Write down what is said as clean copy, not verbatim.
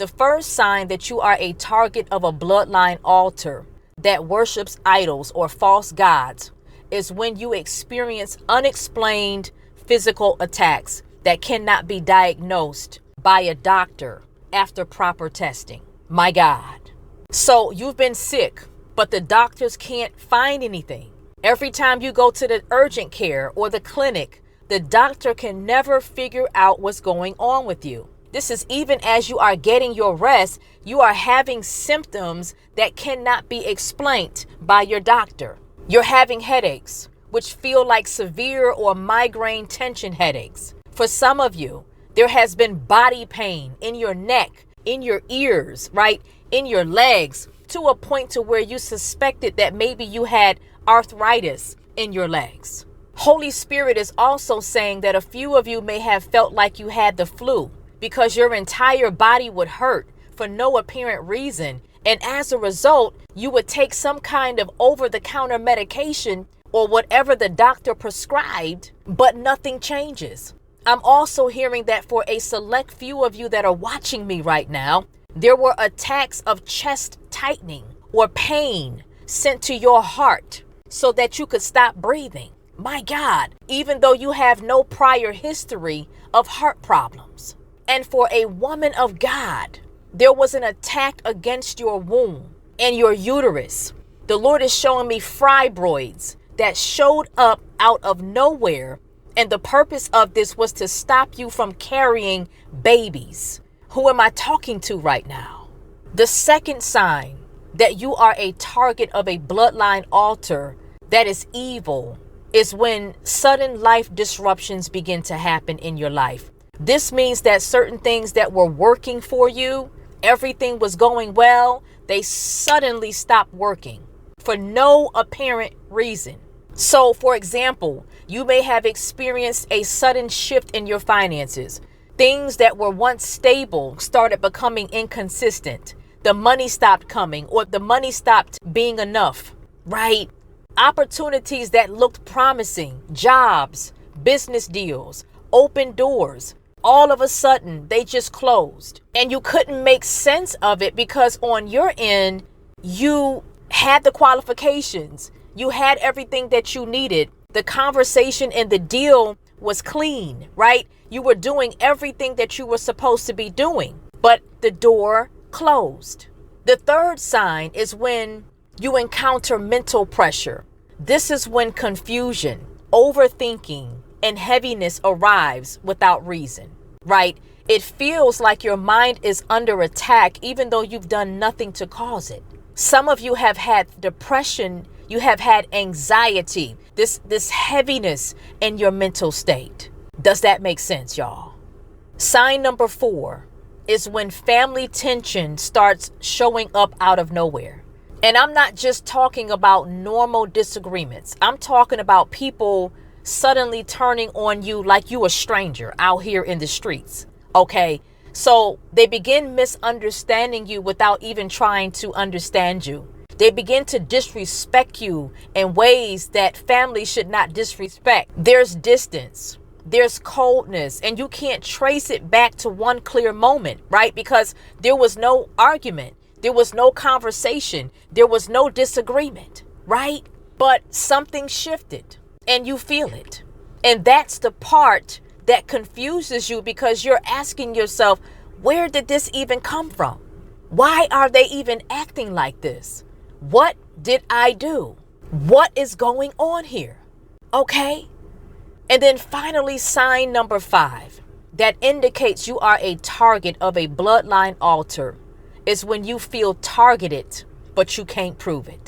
The first sign that you are a target of a bloodline altar that worships idols or false gods is when you experience unexplained physical attacks that cannot be diagnosed by a doctor after proper testing. My God. So you've been sick, but the doctors can't find anything. Every time you go to the urgent care or the clinic, the doctor can never figure out what's going on with you. This is even as you are getting your rest, you are having symptoms that cannot be explained by your doctor. You're having headaches, which feel like severe or migraine tension headaches. For some of you, there has been body pain in your neck, in your ears, right? In your legs, to a point to where you suspected that maybe you had arthritis in your legs. Holy Spirit is also saying that a few of you may have felt like you had the flu because your entire body would hurt for no apparent reason. And as a result, you would take some kind of over-the-counter medication or whatever the doctor prescribed, but nothing changes. I'm also hearing that for a select few of you that are watching me right now, there were attacks of chest tightening or pain sent to your heart so that you could stop breathing. My God, even though you have no prior history of heart problems. And for a woman of God, there was an attack against your womb and your uterus. The Lord is showing me fibroids that showed up out of nowhere. And the purpose of this was to stop you from carrying babies. Who am I talking to right now? The second sign that you are a target of a bloodline altar that is evil is when sudden life disruptions begin to happen in your life. This means that certain things that were working for you, everything was going well, they suddenly stopped working for no apparent reason. So, for example, you may have experienced a sudden shift in your finances. Things that were once stable started becoming inconsistent. The money stopped coming, or the money stopped being enough, right? Opportunities that looked promising, jobs, business deals, open doors, all of a sudden they just closed. And you couldn't make sense of it because on your end, you had the qualifications. You had everything that you needed. The conversation and the deal was clean, right? You were doing everything that you were supposed to be doing, but the door closed. The third sign is when you encounter mental pressure. This is when confusion, overthinking, and heaviness arrives without reason, right? It feels like your mind is under attack even though you've done nothing to cause it. Some of you have had depression. You have had anxiety, this heaviness in your mental state. Does that make sense, y'all? Sign number 4 is when family tension starts showing up out of nowhere. And I'm not just talking about normal disagreements. I'm talking about people suddenly turning on you like you a stranger out here in the streets. Okay, so they begin misunderstanding you without even trying to understand you. They begin to disrespect you in ways that family should not disrespect. There's distance, there's coldness, and you can't trace it back to one clear moment, right? Because there was no argument, there was no conversation, there was no disagreement, right? But something shifted and you feel it. And that's the part that confuses you because you're asking yourself, where did this even come from? Why are they even acting like this? What did I do? What is going on here? Okay. And then finally, sign number 5 that indicates you are a target of a bloodline altar is when you feel targeted, but you can't prove it.